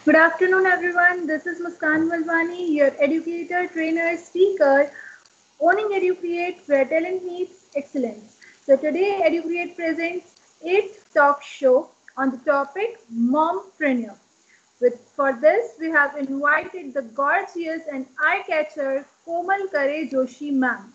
Good afternoon, everyone. This is Muskan Malwani, your educator, trainer, speaker, owning EduCreate, where talent meets excellence. So today, EduCreate presents 8th talk show on the topic Mompreneur. For this, we have invited the gorgeous and eye-catcher Komal Kare Joshi ma'am.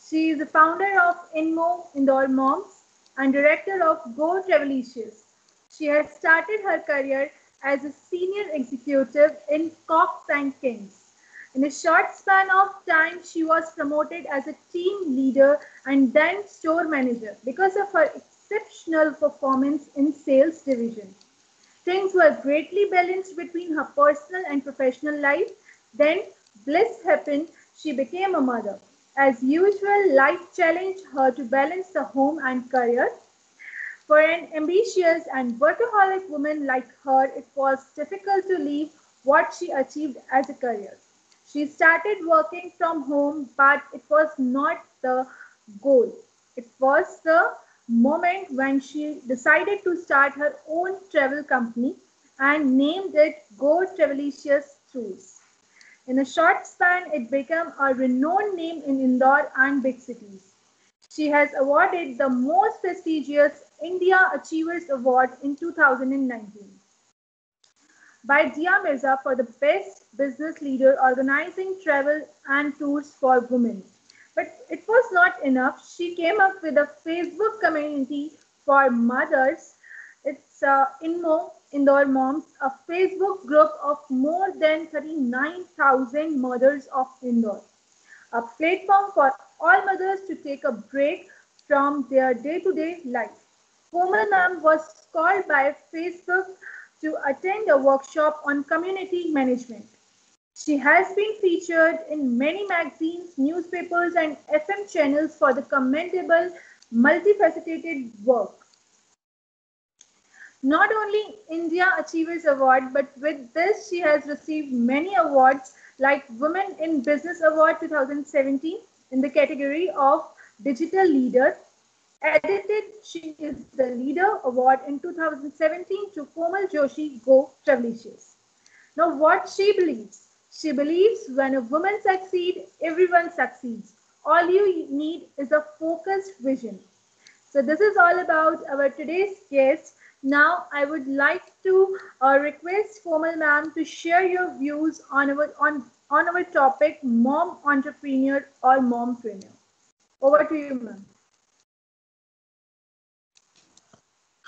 She is the founder of Inmo Indore Moms and director of Go Travelicious. She has started her career as a senior executive in Cox and Kings. In a short span of time, she was promoted as a team leader and then store manager because of her exceptional performance in sales division. Things were greatly balanced between her personal and professional life. Then bliss happened. She became a mother. As usual, life challenged her to balance the home and career. For an ambitious and workaholic woman like her, it was difficult to leave what she achieved as a career. She started working from home, but it was not the goal. It was the moment when she decided to start her own travel company and named it Go Travelicious Tours. In a short span, it became a renowned name in Indore and big cities. She has awarded the most prestigious India Achievers Award in 2019 by Dia Mirza for the Best Business Leader organizing travel and tours for women. But it was not enough. She came up with a Facebook community for mothers. It's Inmo Indore Moms, a Facebook group of more than 39,000 mothers of Indore, a platform for all mothers to take a break from their day-to-day life. Komal ma'am was called by Facebook to attend a workshop on community management. She has been featured in many magazines, newspapers, and FM channels for the commendable, multifaceted work. Not only India Achievers Award, but with this she has received many awards like Women in Business Award 2017 in the category of Digital Leader. Edited, she is the Leader Award in 2017 to Komal Joshi Go Travelicious. Now what she believes? She believes when a woman succeeds, everyone succeeds. All you need is a focused vision. So this is all about our today's guest. Now I would like to request Komal ma'am to share your views on our topic mom entrepreneur or mompreneur. Over to you, ma'am.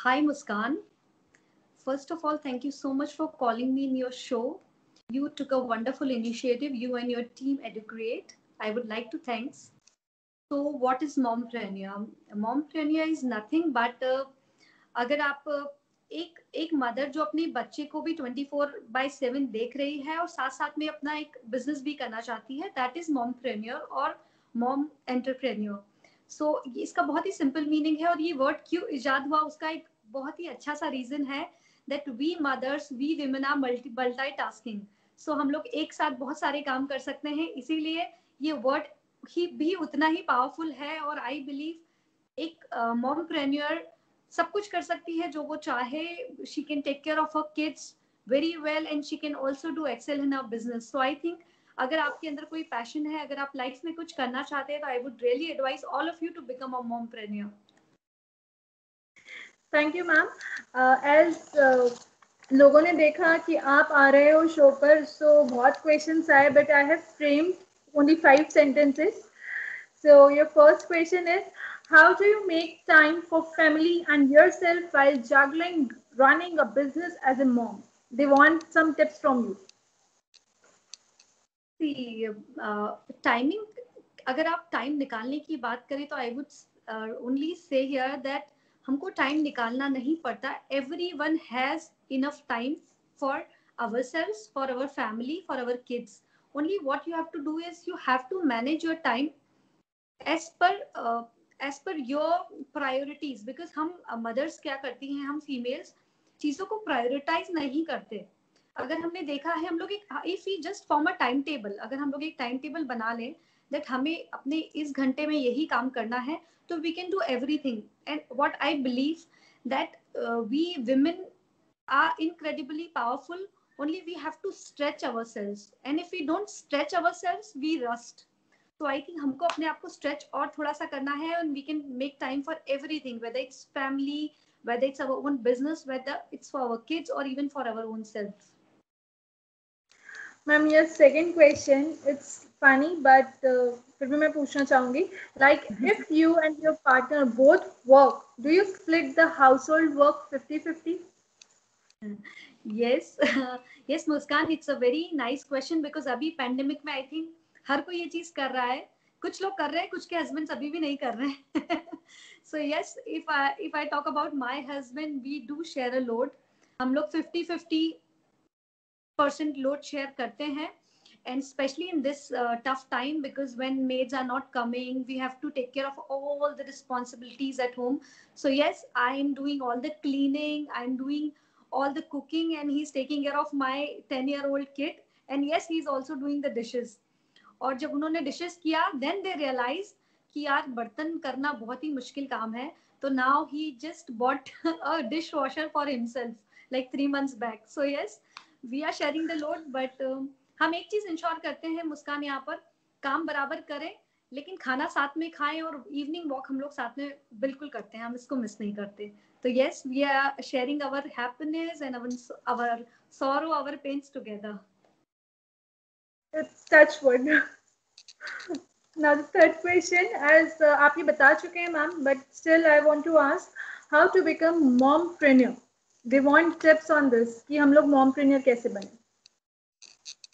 Hi, Muskan. First of all, thank you so much for calling me in your show. You took a wonderful initiative, you and your team EduCreate. I would like to thanks. So, what is mompreneur? Mompreneur is nothing but अगर आप एक mother जो अपने बच्चे को भी 24/7 देख रही है और साथ साथ में अपना एक बिजनेस भी करना चाहती है, दैट इज मॉमप्रेन्योर और मॉम एंटरप्रेन्योर. सो इसका बहुत ही सिंपल मीनिंग है और ये वर्ड क्यों इजाद हुआ उसका एक बहुत ही अच्छा सा रीजन है that we mothers we women are multitasking. So हम लोग एक साथ बहुत सारे काम कर सकते हैं, इसीलिए ये वर्ड ही भी उतना ही पावरफुल है. और आई बिलीव एक मॉमप्रेन्योर सब कुछ कर सकती है जो वो चाहे. She can take care of her kids very well and she can also do excel in her business. So I think अगर आपके अंदर कोई पैशन है, अगर आप लाइफ में कुछ करना चाहते हैं, तो I would really advise all of you to become a mompreneur. Thank you ma'am. As लोगों ने देखा कि आप आ रहे हो शो पर, सो बहुत क्वेश्चंस आए, but I have framed only 5 sentences. So your first question is, how do you make time for family and yourself while juggling running a business as a mom? They want some tips from you. Timing अगर आप time निकालने की बात करें तो I would only say here that हमको time निकालना नहीं पड़ता. Everyone has enough time for ourselves, for our family, for our kids. Only what you have to do is you have to manage your time as per your priorities. Because हम mothers क्या करती हैं, हम females चीजों को prioritize नहीं करते. अगर हमने देखा है, हम लोग एक if we just form a time table, अगर हम लोग एक टाइम टेबल बना लें दैट हमें अपने इस घंटे में यही काम करना है, तो we can do everything. And what I believe that we women are incredibly powerful only we have to stretch ourselves, and if we don't stretch ourselves we rust. So I think हमको अपने आप को stretch और थोड़ा सा करना है, and we can make time for everything, whether it's family, whether it's our own business, whether it's for our kids or even for our own self. Ma'am, your second question, it's funny, but फिर भी मैं पूछना चाहूंगी, like if you and your partner both work, do you split the household work 50-50? Yes. Yes, Muskan, it's a very nice question, because अभी pandemic में I think हर कोई ये चीज कर रहा है. कुछ लोग कर रहे हैं, कुछ के husbands अभी भी नहीं कर रहे हैं. So yes, if I talk about my husband, we do share a load. हम लोग 50-50% load share करते हैं, and especially in this tough time, because when maids are not coming, we have to take care of all the responsibilities at home. So yes, I am doing all the cleaning, I am doing all the cooking, and he's taking care of my 10-year-old kid, and yes, he's also doing the dishes. और जब उन्होंने dishes किया, then they realise कि यार बर्तन करना बहुत ही मुश्किल काम है, तो now he just bought a dishwasher for himself like 3 months back. So yes, we are sharing the load, but हम एक चीज इंश्योर करते हैं मुस्कान, यहाँ पर काम बराबर करें, लेकिन खाना साथ में खाएं, और इवनिंग वॉक हम लोग साथ में बिल्कुल करते हैं, हम इसको मिस नहीं करते. तो yes, we are sharing our happiness and our sorrow, our pains together. It's touch wood. Now the third question, as आप ये बता चुके हैं ma'am, but still I want to ask how to become mompreneur. They want tips on this कि हम लोग mompreneur कैसे बने.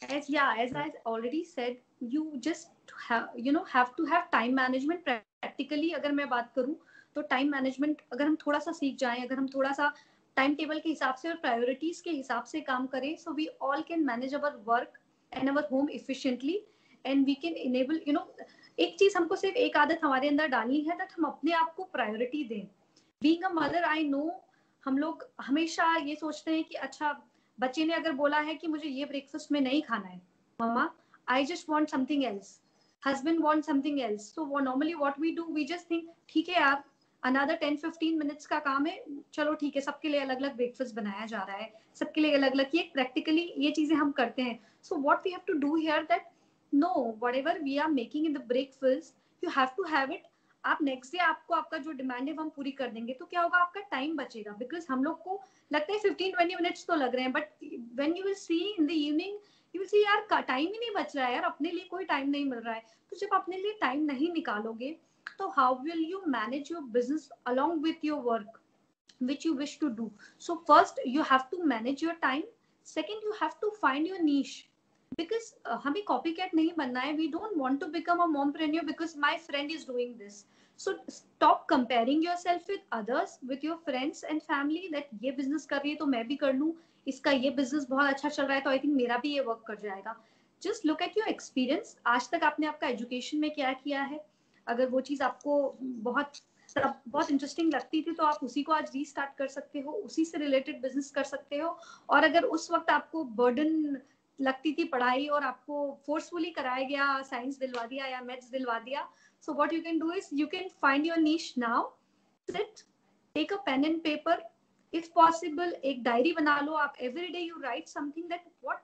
As I already said, you just have to have time management. Practically अगर मैं बात करूँ तो time management अगर हम थोड़ा सा सीख जाएं, अगर हम थोड़ा सा टाइम टेबल के हिसाब से और प्रायोरिटीज के हिसाब से काम करें, so we all can manage our work and our home efficiently, and we can enable, एक चीज हमको सिर्फ एक आदत हमारे अंदर डालनी है, that हम अपने आप को प्रायोरिटी दें. Being a mother, I know हम लोग हमेशा ये सोचते हैं कि अच्छा, बच्चे ने अगर बोला है कि मुझे ये ब्रेकफास्ट में नहीं खाना है, mumma I just want something else, husband want something else, so normally what we do, we just think ठीक है यार, अनदर 10-15 मिनट्स का काम है, चलो ठीक है, सबके लिए अलग अलग ब्रेकफास्ट बनाया जा रहा है, सबके लिए अलग अलग, ये प्रैक्टिकली ये चीजें हम करते हैं. So what we have to do here, that no, whatever we are making in the breakfast, you have to have it. आप नेक्स्ट डे आपको आपका जो डिमांड है वो हम पूरी कर देंगे, तो क्या होगा, आपका टाइम बचेगा. बिकॉज हम लोग को लगता है 15-20 मिनट्स तो लग रहे हैं, but when you will see in the evening, you will see यार टाइम ही नहीं बच रहा है, यार अपने लिए कोई टाइम नहीं मिल रहा है. तो जब अपने लिए टाइम नहीं निकालोगे, तो how will you manage your business along with your work which you wish to do? So first you have to manage your time. Second, you have to find your niche, because हमें copycat नहीं बनना है. We don't want to become a mompreneur because my friend is doing this. So stop comparing yourself with others, with your friends and family, that ये business कर रही है तो मैं भी कर लूँ, इसका ये business बहुत अच्छा चल रहा है तो I think मेरा भी ये work कर जाएगा. Just look at your experience. आज तक आपने आपका education में क्या किया है, अगर वो चीज आपको बहुत इंटरेस्टिंग लगती थी तो आप उसी को आज रीस्टार्ट कर सकते हो, उसी से रिलेटेड बिजनेस कर सकते हो. और अगर उस वक्त आपको बर्डन लगती थी पढ़ाई और आपको फोर्सफुली कराया गया, साइंस दिलवा दिया या मैथ्स दिलवा दिया, so what you can do is you can find your niche now. Sit, take a pen and paper, if possible एक डायरी बना लो आप. Every day you write something, that what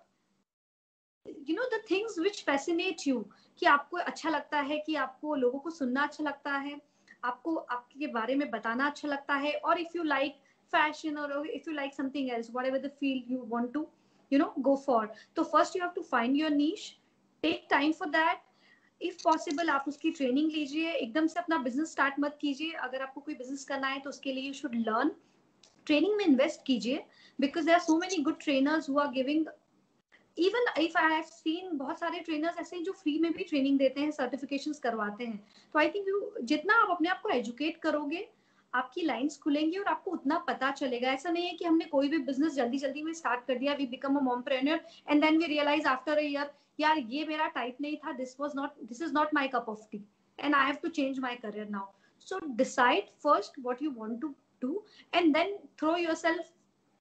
the things which fascinate you, कि आपको अच्छा लगता है, कि आपको लोगों को सुनना अच्छा लगता है, आपको आपके बारे में बताना अच्छा लगता है. और इफ यू लाइक फैशन और if you like something else, whatever the field you want to go for, तो first you have to find your niche, take time for that. If possible आप उसकी ट्रेनिंग लीजिए, एकदम से अपना business start मत कीजिए. अगर आपको कोई बिजनेस करना है तो उसके लिए यू शुड लर्न, ट्रेनिंग में इन्वेस्ट कीजिए, because there are so many good trainers who are giving, even if I have seen बहुत सारे ट्रेनर्स ऐसे हैं जो फ्री में भी ट्रेनिंग देते हैं, सर्टिफिकेशंस करवाते हैं. तो आई थिंक जितना आप अपने आप को एजुकेट करोगे, आपकी लाइंस खुलेंगी और आपको उतना पता चलेगा. ऐसा नहीं है कि हमने कोई भी बिजनेस जल्दी जल्दी में स्टार्ट कर दिया, we become a mompreneur and then we realise after a year, यार ये मेरा टाइप नहीं था, this is not my cup of tea and I have to change my career now. So decide first what you want to do and then throw yourself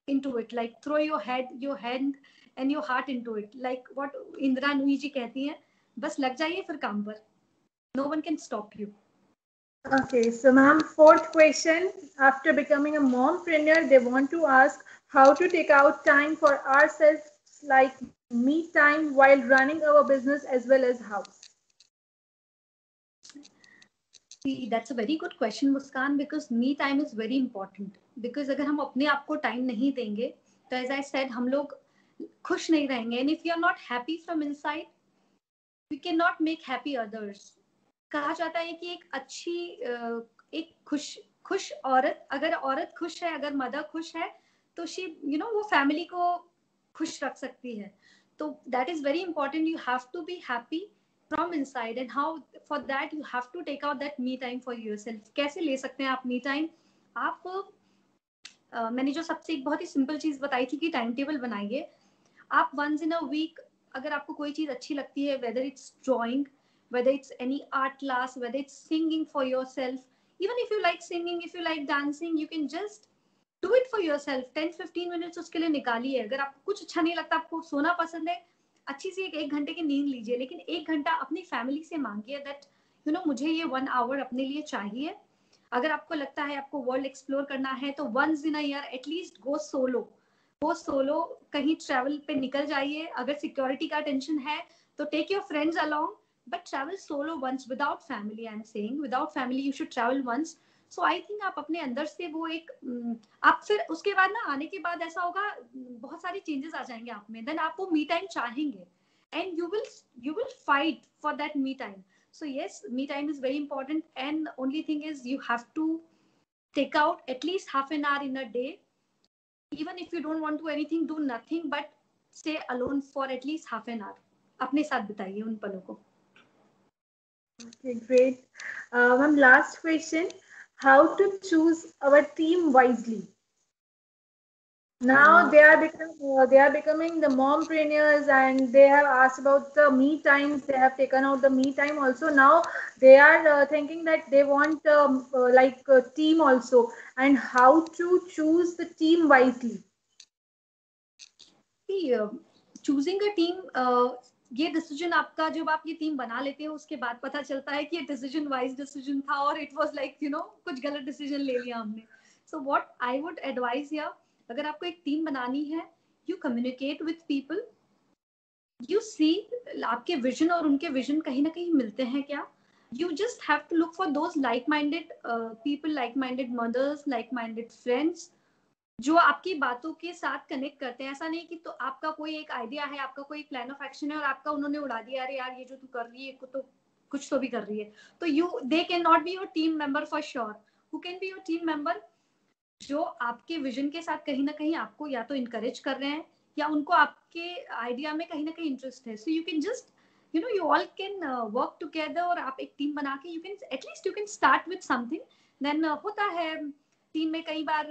into it, like throw your hand and your heart into it, like what Indra Nui ji कहती हैं, बस लग जाइए फिर काम पर. No one can stop you. Okay, so ma'am, fourth question. After becoming a mompreneur, they want to ask how to take out time for ourselves like me time while running our business as well as house? See, that's a very good question, Muskan, because me time is very important. Because अगर हम अपने आप को time नहीं देंगे, तो as I said, हम लोग खुश नहीं रहेंगे. And if you are not happy from inside, we cannot make happy others. कहा जाता है कि एक अच्छी एक खुश औरत, अगर औरत खुश है, अगर मदर खुश है, तो शी वो फैमिली को खुश रख सकती है. तो that is very important. You have to be happy from inside, and how for that you have to take out that me time for yourself. कैसे ले सकते हैं आप me time? आप मैंने जो सबसे एक बहुत ही सिंपल चीज बताई थी कि टाइम टेबल बनाइए. आप once in a week, अगर आपको कोई चीज अच्छी लगती है, whether it's drawing, whether it's any art class, whether it's singing for yourself, even if you like singing, if you like dancing, you can just do it for yourself. 10-15 minutes उसके लिए निकालिए. अगर आपको कुछ अच्छा नहीं लगता, आपको सोना पसंद है, अच्छी सी एक घंटे की नींद लीजिए, लेकिन 1 घंटा अपनी फैमिली से मांगिए दैट मुझे ये 1 आवर अपने लिए चाहिए. अगर आपको लगता है आपको वर्ल्ड एक्सप्लोर करना है, तो once in a year at least go solo. कहीं ट्रैवल पे निकल जाइए. अगर सिक्योरिटी का टेंशन है तो take your friends along, but travel solo once without family. I am saying without family you should travel once. So I think आप अपने अंदर से वो एक आप फिर उसके बाद ना, आने के बाद ऐसा होगा, बहुत सारी चेंजेस आ जाएंगे आप में. देन आप वो मी टाइम चाहेंगे, and you will fight for that me time. So yes, me time is very important, and only thing is you have to take out at least half an hour in a day. Even if you don't want to do anything, do nothing, but stay alone for at least half an hour. अपने साथ बिताइए उन पलों को. Okay, great. One last question. How to choose our team wisely? Now they are becoming the mompreneurs, and they have asked about the me times. They have taken out the me time also. Now they are thinking that they want like a team also, and how to choose the team wisely. Choosing a team, ये decision आपका, जब आप ये team बना लेते हो उसके बाद पता चलता है कि ये डिसीजन वाइज डिसीजन था, और इट वाज लाइक कुछ गलत डिसीजन ले लिया हमने. So what I would advise here, अगर आपको एक टीम बनानी है, you communicate with people, you see आपके विजन और उनके विजन कहीं ना कहीं मिलते हैं क्या. You just have to look for those like-minded people, like-minded mothers, like-minded friends, जो आपकी बातों के साथ कनेक्ट करते हैं. ऐसा नहीं कि तो आपका कोई एक आइडिया है, आपका कोई प्लान ऑफ एक्शन है, और आपका उन्होंने उड़ा दिया, अरे यार ये जो तू कर रही है तो कुछ तो भी कर रही है. तो they can not be your team member for sure. Who can be your team member? जो आपके विजन के साथ कहीं ना कहीं आपको या तो इनकरेज कर रहे हैं, या उनको आपके आइडिया में कहीं ना कहीं इंटरेस्ट है. So you can just you all can work together, और आप एक टीम बना के you can start with something. then होता है टीम में कई बार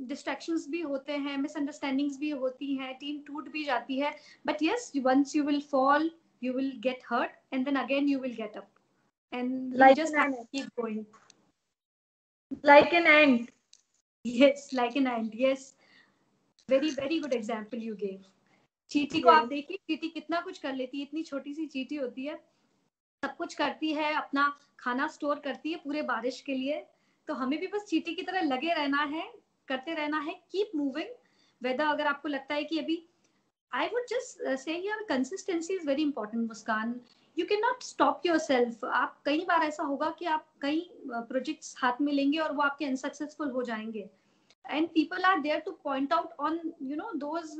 डिस्ट्रैक्शंस भी होते हैं, मिसअंडरस्टैंडिंग्स भी होती हैं, टीम टूट भी जाती है, but yes, once you will fall, you will get hurt, and then again you will get up, and you Like just have an to keep going. like an ant. Yes, like an ant. Yes, very very good example you gave. चींटी को आप Yes. देखिए, चींटी कितना कुछ कर लेती है, इतनी छोटी सी चींटी होती है, सब कुछ करती है, अपना खाना स्टोर करती है पूरे बारिश के लिए. तो हमें भी बस चींटी की तरह लगे रहना है, करते रहना है, कीप मूविंग. वेदर अगर आपको लगता है कि अभी, I would just say here consistency is very important, Muskan. You can not stop your self. आप कई बार ऐसा होगा कि आप कई प्रोजेक्ट्स हाथ में लेंगे और वो आपके अनसक्सेसफुल हो जाएंगे, and people are there to point out on those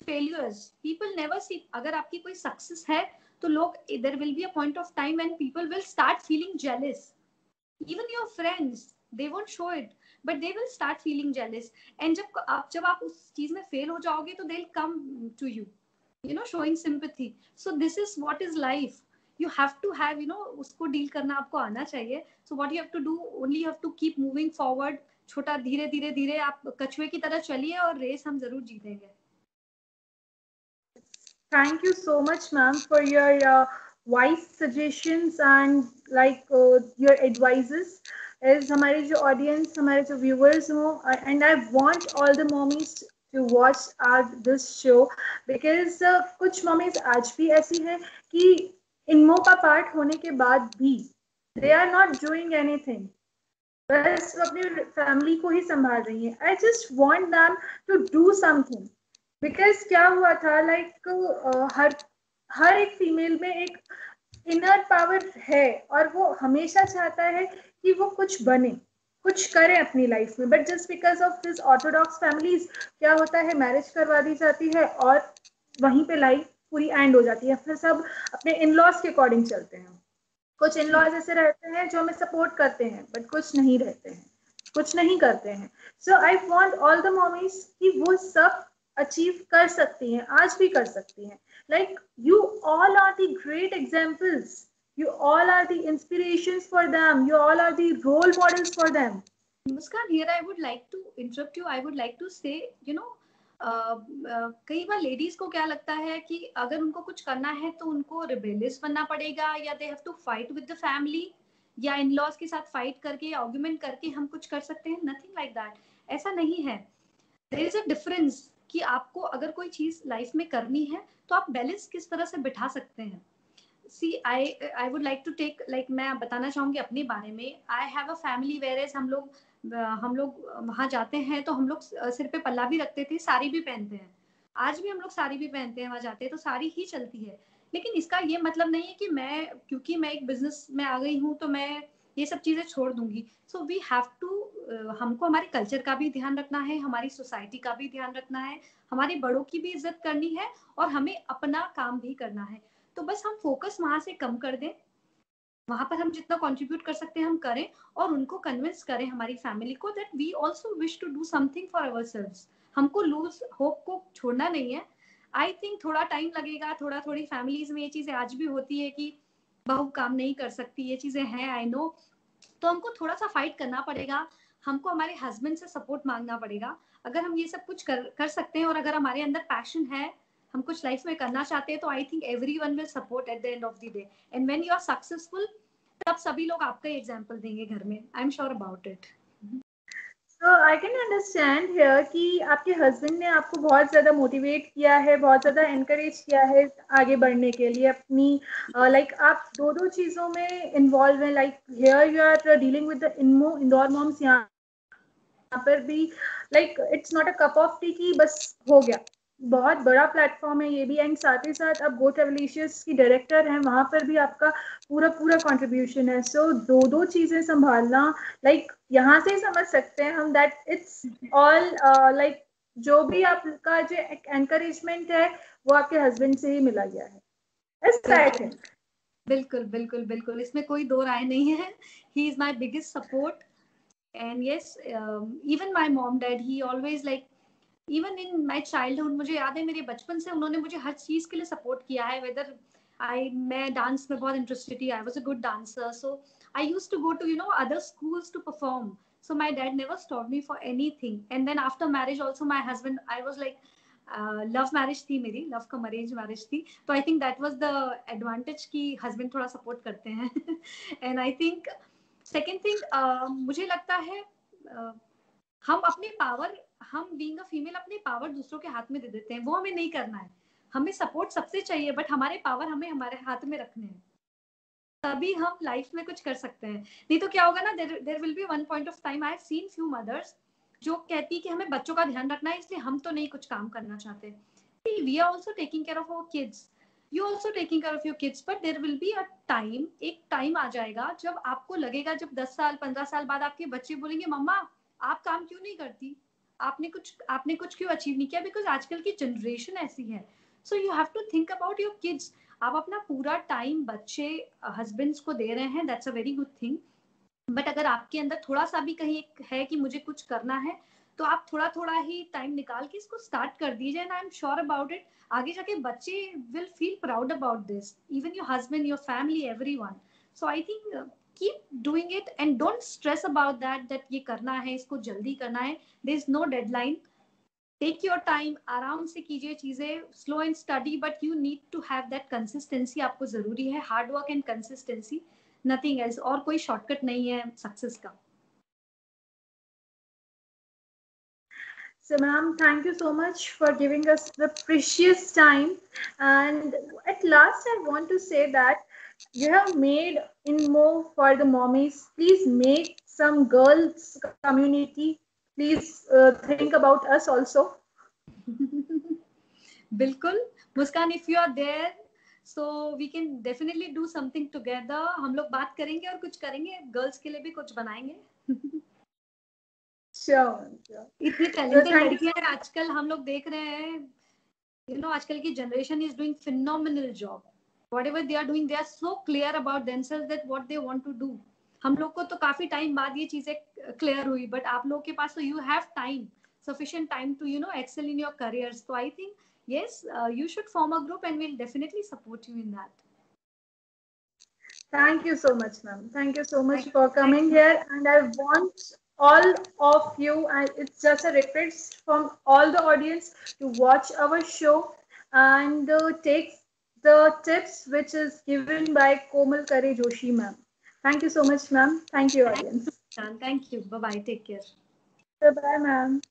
failures. People never see, अगर आपकी कोई सक्सेस है तो लोग, there will be a point of time when people will start feeling jealous. Even your friends, they won't show it, but they will start feeling jealous. And जब आप उस चीज में फेल हो जाओगे, तो they'll come to you, showing sympathy. So this is what is life. You have to have, उसको deal करना आपको आना चाहिए. So what you have to do, only you have to keep moving forward. छोटा धीरे धीरे धीरे आप कछुए की तरह चलिए, और रेस हम जरूर जीतेंगे. Thank you so much, ma'am, for your wise suggestions and like your advices. As हमारे जो audience, हमारे जो viewers हो, and I want all the mommies to watch this show, because कुछ mommies आज भी ऐसी हैं कि इनमो का पार्ट होने के बाद भी they are not doing anything. बस वो अपनी फैमिली को ही संभाल रही है. I just want them to do something. Because क्या हुआ था लाइक हर एक फीमेल में एक इनर पावर है और वो हमेशा चाहता है कि वो कुछ बने, कुछ करे अपनी लाइफ में, but just because of this Orthodox families क्या होता है, मैरिज करवा दी जाती है और वहीं पे लाइफ पूरी एंड हो जाती है। फिर सब अपने इन लॉज के अकॉर्डिंग चलते हैं। कुछ इन लॉज ऐसे रहते हैं जो हमें सपोर्ट करते हैं, बट कुछ नहीं रहते हैं, कुछ नहीं करते हैं। So I want all the mommies कि वो सब अचीव कर सकती हैं, आज भी कर सकती हैं। Like you all are the great examples, you all are the inspirations for them, you all are the role models for them. Muskan, here I would like to interrupt you. I would like to say, कई बार ladies को क्या लगता है कि अगर उनको कुछ करना है तो उनको रिबेलियस बनना पड़ेगा, या they have to fight with the family, या इन लॉज के साथ फाइट करके या आर्गुमेंट करके हम कुछ कर सकते हैं। नथिंग लाइक दैट, ऐसा नहीं है। देयर इज अ डिफरेंस कि आपको अगर कोई चीज लाइफ में करनी है तो आप बैलेंस किस तरह से बिठा सकते हैं। See I would like to take, like मैं बताना चाहूंगी अपने बारे में। I have a family whereas हम लोग वहां जाते हैं तो हम लोग सिर पे पल्ला भी रखते थे, साड़ी भी पहनते हैं। आज भी हम लोग साड़ी भी पहनते हैं, वहां जाते हैं तो साड़ी ही चलती है। लेकिन इसका ये मतलब नहीं है कि मैं, क्योंकि मैं एक बिजनेस में आ गई हूँ तो मैं ये सब चीजें छोड़ दूंगी। सो वी हैव टू, हमको हमारे कल्चर का भी ध्यान रखना है, हमारी सोसाइटी का भी ध्यान रखना है, हमारे बड़ों की भी इज्जत करनी है, और हमें अपना काम भी करना है। तो बस हम फोकस वहां से कम कर दें, वहां पर हम जितना कंट्रीब्यूट कर सकते हैं हम करें, और उनको कन्विंस करें, हमारी फैमिली को, that we also wish to do something for ourselves. हमको लूज होप को छोड़ना नहीं है। आई थिंक थोड़ा टाइम लगेगा, थोड़ी फैमिलीज में ये चीजें आज भी होती है कि बहू काम नहीं कर सकती, ये चीजें हैं, आई नो। तो हमको थोड़ा सा फाइट करना पड़ेगा, हमको हमारे हस्बैंड से सपोर्ट मांगना पड़ेगा। अगर हम ये सब कुछ कर सकते हैं, और अगर हमारे अंदर पैशन है, हम कुछ लाइफ में करना चाहते हैं, तो I think everyone will support at the end of the day. And when you are successful, तब सभी लोग आपका एग्जाम्पल देंगे घर में। I am sure about it. So I can understand here कि आपके हस्बैंड ने आपको बहुत ज़्यादा मोटिवेट किया है, बहुत ज़्यादा एनकरेज किया है आगे बढ़ने के लिए अपनी लाइक आप दो चीज़ों में इन्वॉल्व हैं। Like here you are dealing with the Indore moms, यहाँ पर भी like it's not a cup of tea की बस हो गया, बहुत बड़ा प्लेटफॉर्म है ये भी। एंड साथ ही साथ आप गोट रेवोल्यूशंस की डायरेक्टर हैं, वहां पर भी आपका पूरा कंट्रीब्यूशन है। सो दो चीजें संभालना, लाइक यहाँ से समझ सकते हैं हम दैट इट्स ऑल लाइक जो भी आपका जो एनकरेजमेंट है वो आपके हस्बैंड से ही मिला गया है, ऐसा आई थिंक। बिल्कुल बिल्कुल बिल्कुल, इसमें कोई दो राय नहीं है। He is my biggest support. And yes, even my mom dad, he always like, even in my childhood, मुझे याद है मेरे बचपन से उन्होंने मुझे हर चीज के लिए सपोर्ट किया है। वेदर मैं डांस में बहुत इंटरेस्टेड थी, I was a good dancer, so I use to go to other schools to perform. So my dad never stopped me for anything. And then after marriage also, my husband, I was like, love marriage थी मेरी, love कम arrange marriage थी, तो I think that was the advantage कि husband थोड़ा support करते हैं। And I think second thing, मुझे लगता है हम अपनी पावर, हम बीइंग अ फीमेल अपनी पावर दूसरों के हाथ में दे देते हैं, वो हमें नहीं करना है। हमें सपोर्ट सबसे चाहिए, बट हमारे पावर हमें हमारे हाथ में रखने हैं, तभी हम लाइफ में कुछ कर सकते हैं। नहीं तो क्या होगा ना, there will be one point of time, I have seen few mothers जो कहती कि हमें बच्चों का ध्यान रखना है, इसलिए हम तो नहीं कुछ काम करना चाहते। We are also taking care of our kids, you also taking care of your kids, but there will be a time, एक टाइम आ जाएगा जब आपको लगेगा, जब 10 साल 15 साल बाद आपके बच्चे बोलेंगे, मम्मा आप काम क्यों नहीं करती, आपने कुछ क्यों अचीव नहीं किया, बिकॉज आजकल की जनरेशन ऐसी है। So you have to think about your kids. आप अपना पूरा टाइम बच्चे हस्बैंड्स को दे रहे हैं, that's a very good thing. But अगर आपके अंदर थोड़ा सा भी कहीं है कि मुझे कुछ करना है, तो आप थोड़ा ही टाइम निकाल के इसको स्टार्ट कर दीजिए। And I am sure about it, आगे जाके बच्चे will feel proud about this, even your husband, your family, everyone. So I think keep doing it and don't stress about that ये करना है, इसको जल्दी करना है। There is no deadline. Take your time, आराम से कीजिए चीजें, slow and study, but you need to have that consistency, आपको जरूरी है hard work and consistency, nothing else. और कोई शॉर्टकट नहीं है सक्सेस का। So, ma'am, thank you so much for giving us the precious time. And at last, I want to say that you have made in more for the mommies. Please make some girls community. Please think about us also. बिल्कुल मुस्कान, if you are there, so we can definitely do something together. हम लोग बात करेंगे और कुछ करेंगे, girls के लिए भी कुछ बनाएंगे. Sure, sure. इतनी So टैलेंटेड thank you लड़कियां so हैं आजकल, हम लोग देख रहे हैं. आजकल की generation is doing phenomenal job. whatever they are doing, they are so clear about themselves that what they want to do. हम लोग को तो काफी टाइम बाद ये चीजें क्लियर हुई, बट आप लोग के पास तो you have time, sufficient time to excel in your careers. So I think yes, you should form a group and we'll definitely support you in that. Thank you so much, ma'am. Thank you so much Thank for thank coming you. here. And I want all of you, and it's just a request from all the audience to watch our show and take the tips which is given by Komal Kare Joshi, ma'am. Thank you so much, ma'am. Thank you, audience. Thank you. Bye bye. Take care. Bye bye, ma'am.